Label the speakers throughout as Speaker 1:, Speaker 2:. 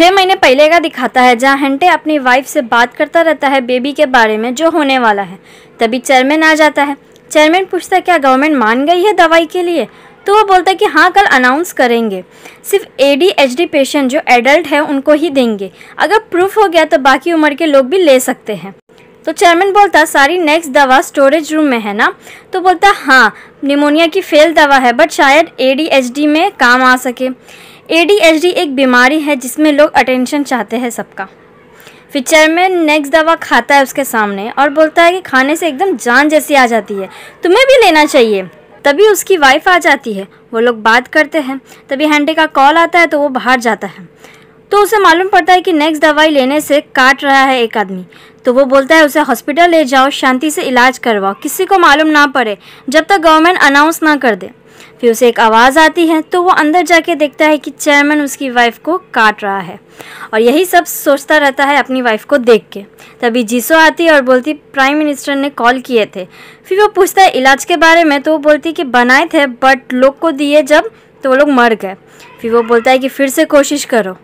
Speaker 1: 6 महीने पहले का दिखाता है जहाँ हेंटे अपनी वाइफ से बात करता रहता है बेबी के बारे में जो होने वाला है। तभी चेयरमैन आ जाता है। चेयरमैन पूछता है क्या गवर्नमेंट मान गई है दवाई के लिए, तो वो बोलता है कि हाँ कल अनाउंस करेंगे, सिर्फ ADHD पेशेंट जो एडल्ट है उनको ही देंगे, अगर प्रूफ हो गया तो बाकी उम्र के लोग भी ले सकते हैं। तो चेयरमैन बोलता सारी नेक्स्ट दवा स्टोरेज रूम में है ना, तो बोलता हाँ निमोनिया की फेल दवा है बट शायद ADHD में काम आ सके। ADHD एक बीमारी है जिसमें लोग अटेंशन चाहते हैं सबका। फिर चेयरमैन नेक्स्ट दवा खाता है उसके सामने और बोलता है कि खाने से एकदम जान जैसी आ जाती है, तुम्हें भी लेना चाहिए। तभी उसकी वाइफ आ जाती है, वो लोग बात करते हैं। तभी हेंटे का कॉल आता है तो वो बाहर जाता है, तो उसे मालूम पड़ता है कि नेक्स्ट दवाई लेने से काट रहा है एक आदमी। तो वो बोलता है उसे हॉस्पिटल ले जाओ, शांति से इलाज करवाओ, किसी को मालूम ना पड़े जब तक गवर्नमेंट अनाउंस ना कर दे। फिर उसे एक आवाज़ आती है तो वो अंदर जाके देखता है कि चेयरमैन उसकी वाइफ को काट रहा है और यही सब सोचता रहता है अपनी वाइफ को देख के। तभी जीसो आती है और बोलती प्राइम मिनिस्टर ने कॉल किए थे। फिर वो पूछता है इलाज के बारे में, तो वो बोलती कि बनाए थे बट लोग को दिए जब तो वो लोग मर गए। फिर वो बोलता है कि फिर से कोशिश करो।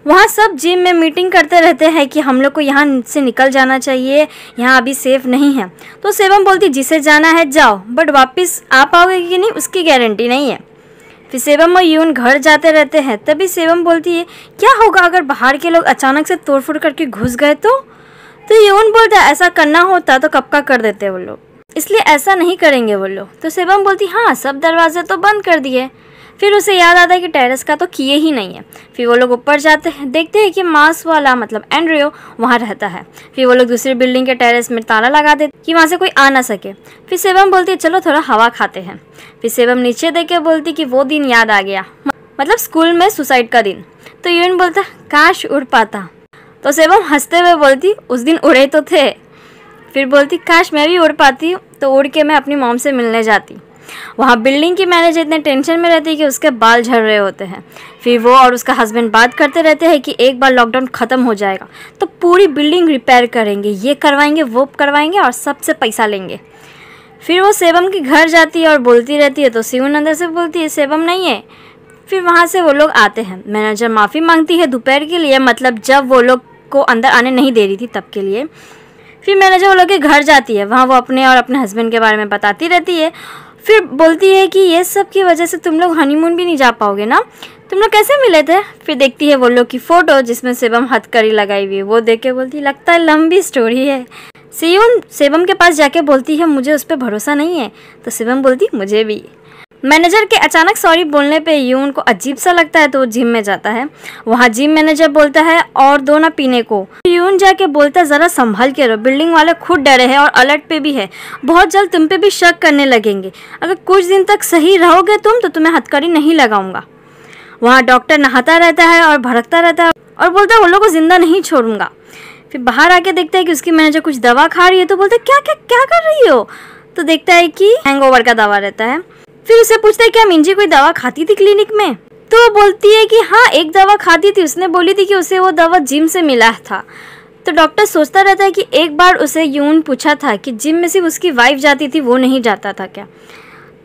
Speaker 1: वहाँ सब जिम में मीटिंग करते रहते हैं कि हम लोग को यहाँ से निकल जाना चाहिए, यहाँ अभी सेफ नहीं है। तो सेबम बोलती जिसे जाना है जाओ बट वापस आ पाओगे कि नहीं उसकी गारंटी नहीं है। फिर सेबम और यून घर जाते रहते हैं। तभी सेबम बोलती है क्या होगा अगर बाहर के लोग अचानक से तोड़फोड़ करके घुस गए तो यून बोलता है ऐसा करना होता तो कब का कर देते वो लोग, इसलिए ऐसा नहीं करेंगे वो लोग। तो सेबम बोलती हाँ सब दरवाजे तो बंद कर दिए। फिर उसे याद आता है कि टेरेस का तो किए ही नहीं है। फिर वो लोग ऊपर जाते हैं, देखते हैं कि मास वाला मतलब एंड्रियो वहाँ रहता है। फिर वो लोग दूसरी बिल्डिंग के टेरेस में ताला लगा देते कि वहाँ से कोई आ ना सके। फिर सेबम बोलती है चलो थोड़ा हवा खाते हैं। फिर सेबम नीचे देख के बोलती कि वो दिन याद आ गया, मतलब स्कूल में सुसाइड का दिन। तो यून बोलता काश उड़ पाता। तो सेबम हंसते हुए बोलती उस दिन उड़े तो थे। फिर बोलती काश मैं भी उड़ पाती तो उड़ के मैं अपनी मॉम से मिलने जाती। वहाँ बिल्डिंग की मैनेजर इतने टेंशन में रहती है कि उसके बाल झड़ रहे होते हैं। फिर वो और उसका हस्बैंड बात करते रहते हैं कि एक बार लॉकडाउन ख़त्म हो जाएगा तो पूरी बिल्डिंग रिपेयर करेंगे, ये करवाएंगे वो करवाएंगे और सबसे पैसा लेंगे। फिर वो सेबम के घर जाती है और बोलती रहती है तो सिवन अंदर से बोलती है सेबम नहीं है। फिर वहाँ से वो लोग आते हैं। मैनेजर माफ़ी मांगती है दोपहर के लिए, मतलब जब वो लोग को अंदर आने नहीं दे रही थी तब के लिए। फिर मैनेजर वो लोग के घर जाती है, वहाँ वो अपने और अपने हस्बैंड के बारे में बताती रहती है। फिर बोलती है कि ये सब की वजह से तुम लोग हनीमून भी नहीं जा पाओगे ना, तुम लोग कैसे मिले थे। फिर देखती है वो लोग की फ़ोटो जिसमें सेबम हथकड़ी लगाई हुई है, वो देख के बोलती लगता है लंबी स्टोरी है। सियोन सेबम के पास जाके बोलती है मुझे उस पर भरोसा नहीं है। तो सेबम बोलती मुझे भी। मैनेजर के अचानक सॉरी बोलने पे यून को अजीब सा लगता है तो वो जिम में जाता है। वहाँ जिम मैनेजर बोलता है और दो ना पीने को। यून जाके बोलता है ज़रा संभल के रहो, बिल्डिंग वाले खुद डरे हैं और अलर्ट पे भी है, बहुत जल्द तुम पे भी शक करने लगेंगे, अगर कुछ दिन तक सही रहोगे तुम तो तुम्हें हथकड़ी नहीं लगाऊंगा। वहाँ डॉक्टर नहाता रहता है और भड़कता रहता है और बोलता है वो लोग को जिंदा नहीं छोड़ूंगा। फिर बाहर आके देखता है कि उसकी मैनेजर कुछ दवा खा रही है, तो बोलता है क्या क्या क्या कर रही हो। तो देखता है कि हैंगओवर का दवा रहता है। फिर उसे पूछता है क्या मिंजी कोई दवा खाती थी क्लिनिक में। तो वो बोलती है कि हाँ एक दवा खाती थी, उसने बोली थी कि उसे वो दवा जिम से मिला था। तो डॉक्टर सोचता रहता है कि एक बार उसे यून पूछा था कि जिम में सिर्फ उसकी वाइफ जाती थी, वो नहीं जाता था क्या।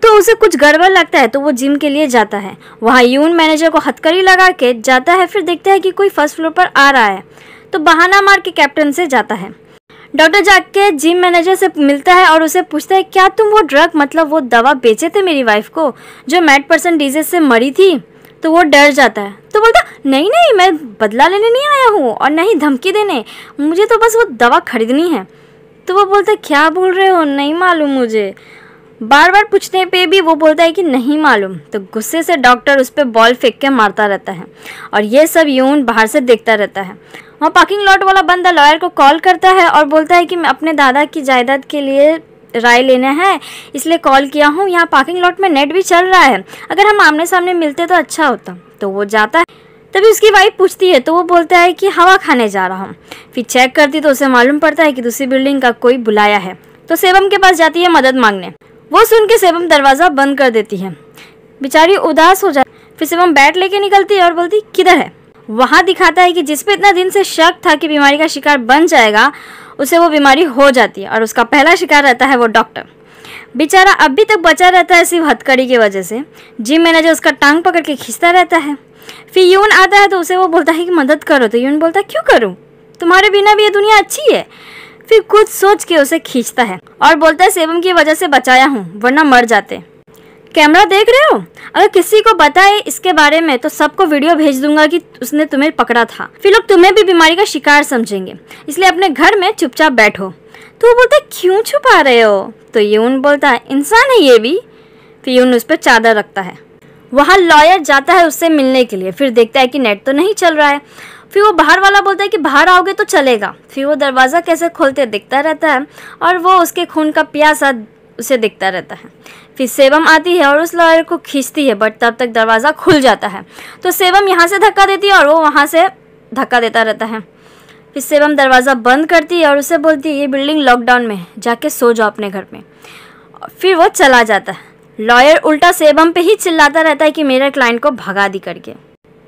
Speaker 1: तो उसे कुछ गड़बड़ लगता है तो वो जिम के लिए जाता है। वहाँ यून मैनेजर को हथकड़ी लगा के जाता है। फिर देखता है कि कोई फर्स्ट फ्लोर पर आ रहा है तो बहाना मार के कैप्टन से जाता है। डॉक्टर जाके जिम मैनेजर से मिलता है और उसे पूछता है क्या तुम वो ड्रग मतलब वो दवा बेचे थे मेरी वाइफ को जो मैड पर्सन डिजीज से मरी थी। तो वो डर जाता है, तो बोलता नहीं नहीं मैं बदला लेने नहीं आया हूँ और नहीं धमकी देने, मुझे तो बस वो दवा खरीदनी है। तो वो बोलता है क्या बोल रहे हो, नहीं मालूम मुझे। बार बार पूछने पे भी वो बोलता है कि नहीं मालूम। तो गुस्से से डॉक्टर उस पर बॉल फेंक के मारता रहता है और ये सब यून बाहर से देखता रहता है। वहाँ पार्किंग लॉट वाला बंदा लॉयर को कॉल करता है और बोलता है कि मैं अपने दादा की जायदाद के लिए राय लेना है इसलिए कॉल किया हूँ, यहाँ पार्किंग लॉट में नेट भी चल रहा है, अगर हम आमने सामने मिलते तो अच्छा होता। तो वो जाता है। तभी उसकी वाइफ पूछती है तो वो बोलता है कि हवा खाने जा रहा हूँ। फिर चेक करती तो उसे मालूम पड़ता है कि दूसरी बिल्डिंग का कोई बुलाया है। तो सेबम के पास जाती है मदद मांगने। वो सुन के सेबम दरवाज़ा बंद कर देती है, बेचारी उदास हो जाती। फिर सेबम बैट लेके निकलती है और बोलती किधर है। वहाँ दिखाता है कि जिस पे इतना दिन से शक था कि बीमारी का शिकार बन जाएगा उसे वो बीमारी हो जाती है और उसका पहला शिकार रहता है वो डॉक्टर। बेचारा अभी तक बचा रहता है सिर्फ हथकड़ी की वजह से। जिम मैनेजर उसका टांग पकड़ के खींचता रहता है। फिर यून आता है तो उसे वो बोलता है कि मदद करो, तो यून बोलता है क्यों करूँ, तुम्हारे बिना भी ये दुनिया अच्छी है। फिर कुछ सोच के उसे खींचता है और बोलता है सेबम की वजह से बचाया हूँ वरना मर जाते। कैमरा देख रहे हो, अगर किसी को बताए इसके बारे में तो सबको वीडियो भेज दूंगा कि उसने तुम्हें पकड़ा था, फिर लोग तुम्हें भी बीमारी का शिकार समझेंगे, इसलिए अपने घर में चुपचाप बैठो। तो वो बोलता है क्यों छुपा रहे हो, तो यून बोलता है इंसान है ये भी। फिर यून उस पर चादर रखता है। वहाँ लॉयर जाता है उससे मिलने के लिए, फिर देखता है कि नेट तो नहीं चल रहा है। फिर वो बाहर वाला बोलता है कि बाहर आओगे तो चलेगा। फिर वो दरवाज़ा कैसे खोलते दिखता रहता है और वो उसके खून का प्यासा उसे दिखता रहता है। फिर सेबम आती है और उस लॉयर को खींचती है, बट तब तक दरवाज़ा खुल जाता है। तो सेबम यहाँ से धक्का देती है और वो वहाँ से धक्का देता रहता है। फिर सेबम दरवाज़ा बंद करती है और उसे बोलती है ये बिल्डिंग लॉकडाउन में है, जाके सो जाओ अपने घर में। फिर वो चला जाता है। लॉयर उल्टा सेबम पे ही चिल्लाता रहता है कि मेरे क्लाइंट को भगा दी करके।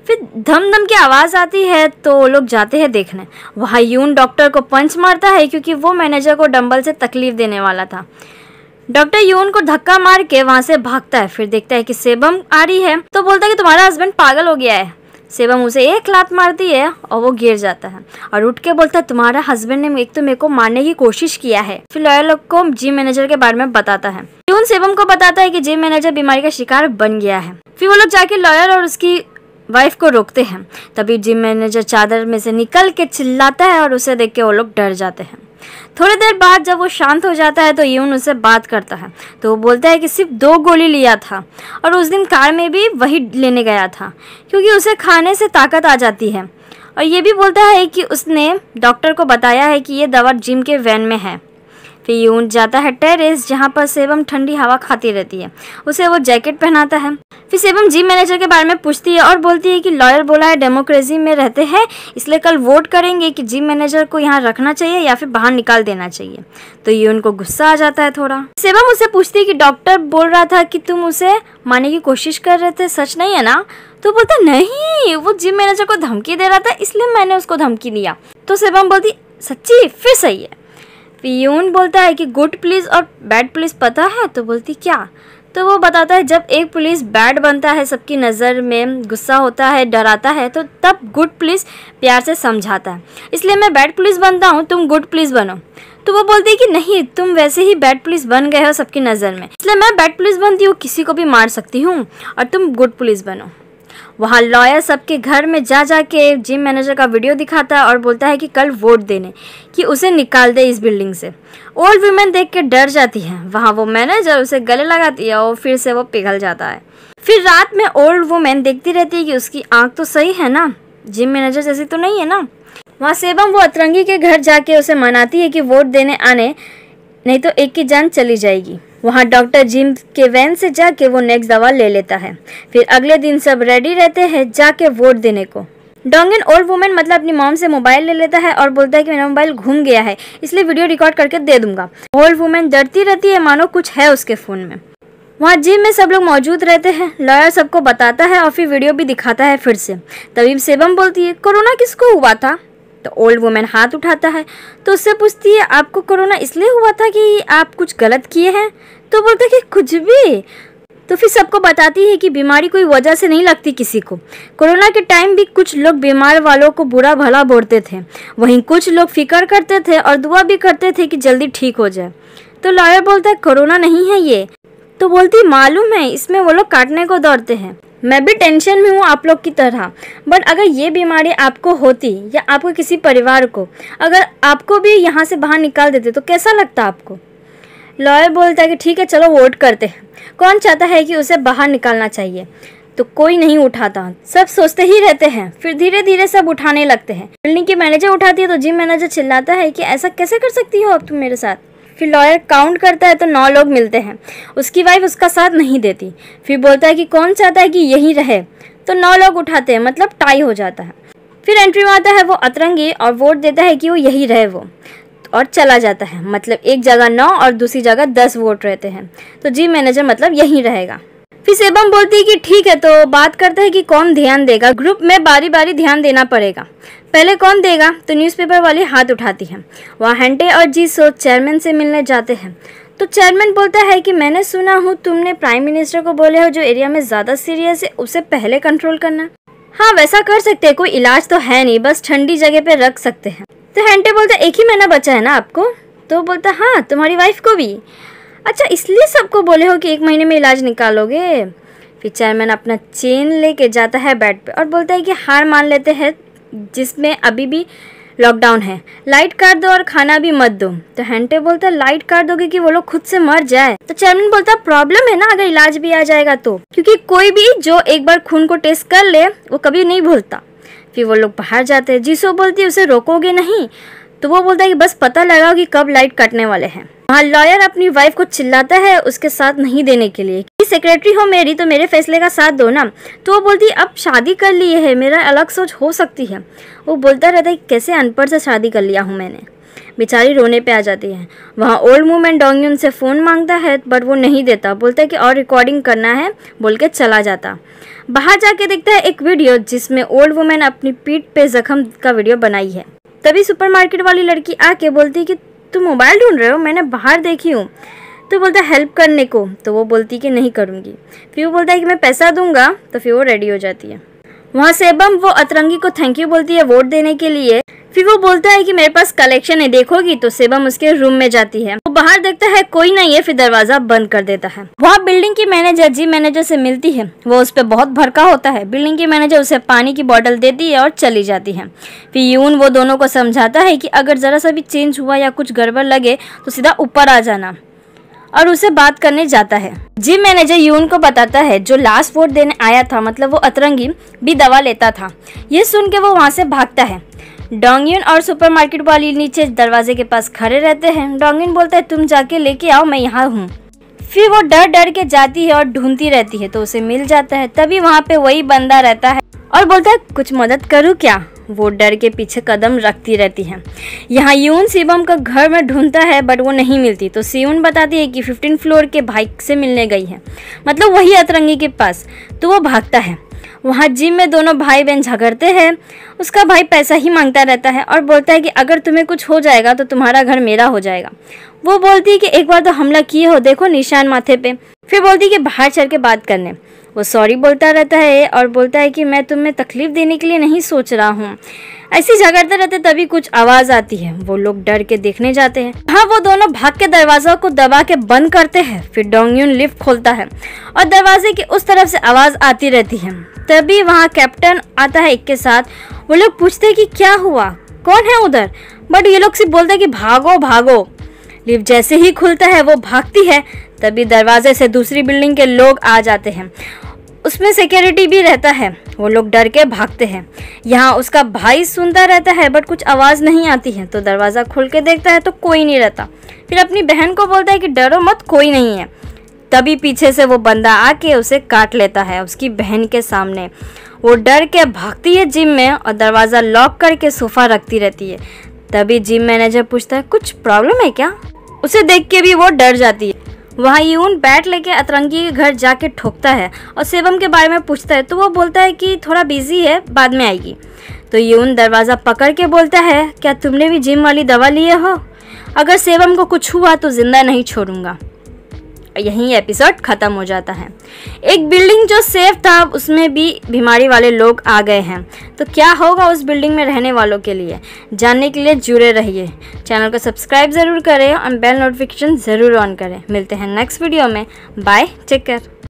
Speaker 1: फिर धम धम की आवाज़ आती है तो वो लोग जाते हैं देखने। वहाँ यून डॉक्टर को पंच मारता है क्योंकि वो मैनेजर को डंबल से तकलीफ देने वाला था। डॉक्टर यून को धक्का मार के वहाँ से भागता है। फिर देखता है कि सेबम आ रही है तो बोलता है कि तुम्हारा हस्बैंड पागल हो गया है। सेबम उसे एक लात मारती है और वो गिर जाता है और उठ के बोलता है तुम्हारा हस्बैंड ने एक तो मेरे को मारने की कोशिश किया है। फिर लॉयर लोग को जिम मैनेजर के बारे में बताता है। यून सेबम को बताता है कि जिम मैनेजर बीमारी का शिकार बन गया है। फिर वो लोग जाके लॉयर और उसकी वाइफ को रोकते हैं। तभी जिम मैनेजर चादर में से निकल के चिल्लाता है और उसे देख के वो लोग डर जाते हैं। थोड़ी देर बाद जब वो शांत हो जाता है तो यून उससे बात करता है। तो वो बोलता है कि सिर्फ 2 गोली लिया था और उस दिन कार में भी वही लेने गया था क्योंकि उसे खाने से ताकत आ जाती है। और ये भी बोलता है कि उसने डॉक्टर को बताया है कि ये दवा जिम के वैन में है। फिर यून जाता है टेरेस जहाँ पर सेबम ठंडी हवा खाती रहती है। उसे वो जैकेट पहनाता है। फिर सेबम जिम मैनेजर के बारे में पूछती है और बोलती है कि लॉयर बोला है डेमोक्रेसी में रहते हैं इसलिए कल वोट करेंगे कि जिम मैनेजर को यहाँ रखना चाहिए या फिर बाहर निकाल देना चाहिए। तो यून को गुस्सा आ जाता है थोड़ा। सेबम उससे पूछती है कि डॉक्टर बोल रहा था कि तुम उसे मारने की कोशिश कर रहे थे, सच नहीं है ना? तो बोलता नहीं, वो जिम मैनेजर को धमकी दे रहा था इसलिए मैंने उसको धमकी दिया। तो सेबम बोलती सच्ची? फिर सही है। यून बोलता है कि गुड पुलिस और बैड पुलिस पता है? तो बोलती क्या? तो वो बताता है जब एक पुलिस बैड बनता है, सबकी नज़र में गुस्सा होता है, डराता है, तो तब गुड पुलिस प्यार से समझाता है। इसलिए मैं बैड पुलिस बनता हूँ, तुम गुड पुलिस बनो। तो वो बोलती है कि नहीं, तुम वैसे ही बैड पुलिस बन गए हो सबकी नज़र में, इसलिए मैं बैड पुलिस बनती हूँ, किसी को भी मार सकती हूँ और तुम गुड पुलिस बनो। वहाँ लॉयर सबके घर में जा के जिम मैनेजर का वीडियो दिखाता है और बोलता है कि कल वोट देने कि उसे निकाल दे इस बिल्डिंग से। ओल्ड वुमेन देख के डर जाती है। वहाँ वो मैनेजर उसे गले लगाती है और फिर से वो पिघल जाता है। फिर रात में ओल्ड वुमेन देखती रहती है कि उसकी आँख तो सही है ना, जिम मैनेजर जैसी तो नहीं है ना। वहाँ सेबम वो अतरंगी के घर जाके उसे मनाती है कि वोट देने आने, नहीं तो एक की जान चली जाएगी। वहाँ डॉक्टर जिम के वैन से जाके वो नेक्स्ट दवा ले लेता है। फिर अगले दिन सब रेडी रहते हैं जाके वोट देने को। डोंगन ओल्ड वुमेन मतलब अपनी मॉम से मोबाइल ले लेता है और बोलता है कि मेरा मोबाइल घूम गया है इसलिए वीडियो रिकॉर्ड करके दे दूंगा। ओल्ड वुमेन डरती रहती है मानो कुछ है उसके फ़ोन में। वहाँ जिम में सब लोग मौजूद रहते हैं। लॉयर सबको बताता है और फिर वीडियो भी दिखाता है फिर से। तभी सेबम बोलती है कोरोना किसको हुआ था? तो ओल्ड वुमेन हाथ उठाता है तो उससे पूछती है आपको कोरोना इसलिए हुआ था कि आप कुछ गलत किए हैं? तो बोलता है कि कुछ भी। तो फिर सबको बताती है कि बीमारी कोई वजह से नहीं लगती किसी को। कोरोना के टाइम भी कुछ लोग बीमार वालों को बुरा भला बोलते थे, वहीं कुछ लोग फिक्र करते थे और दुआ भी करते थे कि जल्दी ठीक हो जाए। तो लॉयर बोलता है कोरोना नहीं है ये। तो बोलती मालूम है, इसमें वो लोग काटने को दौड़ते हैं, मैं भी टेंशन में हूँ आप लोग की तरह। बट अगर ये बीमारी आपको होती या आपको किसी परिवार को, अगर आपको भी यहाँ से बाहर निकाल देते तो कैसा लगता आपको? लॉयर बोलता है कि ठीक है चलो वोट करते हैं। कौन चाहता है कि उसे बाहर निकालना चाहिए? तो कोई नहीं उठाता, सब सोचते ही रहते हैं। फिर धीरे धीरे सब उठाने लगते हैं। बिल्डिंग की मैनेजर उठाती है तो जिम मैनेजर चिल्लाता है कि ऐसा कैसे कर सकती हो अब तुम मेरे साथ। फिर लॉयर काउंट करता है तो 9 लोग मिलते हैं। उसकी वाइफ उसका साथ नहीं देती। फिर बोलता है कि कौन चाहता है कि यहीं रहे? तो 9 लोग उठाते हैं, मतलब टाई हो जाता है। फिर एंट्री में आता है वो अतरंगी और वोट देता है कि वो यही रहे वो, और चला जाता है। मतलब एक जगह 9 और दूसरी जगह 10 वोट रहते हैं, तो जिम मैनेजर मतलब यहीं रहेगा। फिर सेबम बोलती है कि ठीक है, तो बात करते हैं कि कौन ध्यान देगा। ग्रुप में बारी बारी ध्यान देना पड़ेगा, पहले कौन देगा? तो न्यूज़पेपर वाली हाथ उठाती है। वहाँ हेंटे और जीसो चेयरमैन से मिलने जाते हैं। तो चेयरमैन बोलता है कि मैंने सुना हूँ तुमने प्राइम मिनिस्टर को बोले हो जो एरिया में ज़्यादा सीरियस है उसे पहले कंट्रोल करना। हाँ वैसा कर सकते हैं, कोई इलाज तो है नहीं, बस ठंडी जगह पे रख सकते हैं। तो हेंटे बोलता है 1 ही महीना बचा है ना आपको? तो बोलता है हाँ, तुम्हारी वाइफ को भी। अच्छा इसलिए सबको बोले हो कि 1 महीने में इलाज निकालोगे। फिर चेयरमैन अपना चेन लेके जाता है बेड पे और बोलता है कि हार मान लेते हैं, जिसमें अभी भी लॉकडाउन है, लाइट काट दो और खाना भी मत दो। तो हेंटे बोलता है लाइट काट दोगे कि वो लोग खुद से मर जाए? तो चेयरमैन बोलता है प्रॉब्लम है ना अगर इलाज भी आ जाएगा तो, क्योंकि कोई भी जो एक बार खून को टेस्ट कर ले वो कभी नहीं भूलता। फिर वो लोग बाहर जाते हैं। जीसो बोलती है उसे रोकोगे नहीं? तो वो बोलता है कि बस पता लगाओ कि कब लाइट कटने वाले हैं। वहाँ लॉयर अपनी वाइफ को चिल्लाता है उसके साथ नहीं देने के लिए कि सेक्रेटरी हो मेरी तो मेरे फैसले का साथ दो ना। तो वो बोलती है अब शादी कर ली है, मेरा अलग सोच हो सकती है। वो बोलता रहता है कैसे अनपढ़ से शादी कर लिया हूँ मैंने। बेचारी रोने पे आ जाती है। वहाँ ओल्ड वुमेन डोंगयुन से फ़ोन मांगता है बट वो नहीं देता, बोलता है कि और रिकॉर्डिंग करना है बोल के चला जाता। बाहर जाके देखता है एक वीडियो जिसमें ओल्ड वुमेन अपनी पीठ पे जख्म का वीडियो बनाई है। तभी सुपरमार्केट वाली लड़की आके बोलती है कि तुम मोबाइल ढूंढ रहे हो, मैंने बाहर देखी हूँ। तो बोलता है हेल्प करने को। तो वो बोलती है कि नहीं करूँगी। फिर वो बोलता है कि मैं पैसा दूंगा। तो फिर वो रेडी हो जाती है। वहाँ सेबम वो अतरंगी को थैंक यू बोलती है वोट देने के लिए। फिर वो बोलता है कि मेरे पास कलेक्शन है देखोगी। तो सेबम उसके रूम में जाती है। वो बाहर देखता है कोई नहीं है, फिर दरवाजा बंद कर देता है। वहाँ बिल्डिंग की मैनेजर जिम मैनेजर से मिलती है। वो उस पर बहुत भड़का होता है। बिल्डिंग की मैनेजर उसे पानी की बोतल देती है और चली जाती है। फिर यून वो दोनों को समझाता है कि अगर जरा सा भी चेंज हुआ या कुछ गड़बड़ लगे तो सीधा ऊपर आ जाना, और उसे बात करने जाता है। जिम मैनेजर यून को बताता है जो लास्ट वोट देने आया था, मतलब वो अतरंगी भी दवा लेता था। ये सुन के वो वहाँ से भागता है। डोंगयुन और सुपरमार्केट वाली नीचे दरवाजे के पास खड़े रहते हैं। डोंगयुन बोलता है तुम जाके लेके आओ, मैं यहाँ हूँ। फिर वो डर डर के जाती है और ढूंढती रहती है तो उसे मिल जाता है। तभी वहाँ पे वही बंदा रहता है और बोलता है कुछ मदद करूँ क्या? वो डर के पीछे कदम रखती रहती है। यहाँ यून शिवम का घर में ढूंढता है बट वो नहीं मिलती। तो सियून बताती है कि 15 फ्लोर के भाई से मिलने गई है, मतलब वही अतरंगी के पास। तो वो भागता है। वहाँ जिम में दोनों भाई बहन झगड़ते हैं। उसका भाई पैसा ही मांगता रहता है और बोलता है कि अगर तुम्हें कुछ हो जाएगा तो तुम्हारा घर मेरा हो जाएगा। वो बोलती है कि एक बार तो हमला किए हो, देखो निशान माथे पे। फिर बोलती है कि बाहर चल के बात करने। वो सॉरी बोलता रहता है और बोलता है कि मैं तुम्हें तकलीफ देने के लिए नहीं सोच रहा हूँ। ऐसे झगड़ते रहते तभी कुछ आवाज़ आती है। वो लोग डर के देखने जाते हैं। हाँ वो दोनों भाग के दरवाजा को दबा के बंद करते हैं। फिर डोंगयुन लिफ्ट खोलता है और दरवाजे की उस तरफ से आवाज़ आती रहती है। तभी वहाँ कैप्टन आता है एक के साथ। वो लोग पूछते हैं कि क्या हुआ, कौन है उधर, बट ये लोग सिर्फ बोलते हैं कि भागो भागो। लिफ्ट जैसे ही खुलता है वो भागती है। तभी दरवाजे से दूसरी बिल्डिंग के लोग आ जाते हैं, उसमें सिक्योरिटी भी रहता है। वो लोग डर के भागते हैं। यहाँ उसका भाई सुनता रहता है बट कुछ आवाज़ नहीं आती है। तो दरवाज़ा खोल के देखता है तो कोई नहीं रहता। फिर अपनी बहन को बोलता है कि डरो मत, कोई नहीं है। तभी पीछे से वो बंदा आके उसे काट लेता है उसकी बहन के सामने। वो डर के भागती है जिम में और दरवाज़ा लॉक करके सोफा रखती रहती है। तभी जिम मैनेजर पूछता है कुछ प्रॉब्लम है क्या? उसे देख के भी वो डर जाती है। वहाँ यून बैट लेके अतरंगी के घर जाके ठोकता है और सेबम के बारे में पूछता है। तो वो बोलता है कि थोड़ा बिजी है, बाद में आएगी। तो यून दरवाज़ा पकड़ के बोलता है क्या तुमने भी जिम वाली दवा लिए हो? अगर सेबम को कुछ हुआ तो जिंदा नहीं छोड़ूंगा। यहीं एपिसोड ख़त्म हो जाता है। एक बिल्डिंग जो सेफ था उसमें भी बीमारी वाले लोग आ गए हैं। तो क्या होगा उस बिल्डिंग में रहने वालों के लिए, जानने के लिए जुड़े रहिए। चैनल को सब्सक्राइब ज़रूर करें और बेल नोटिफिकेशन ज़रूर ऑन करें। मिलते हैं नेक्स्ट वीडियो में। Bye, take care.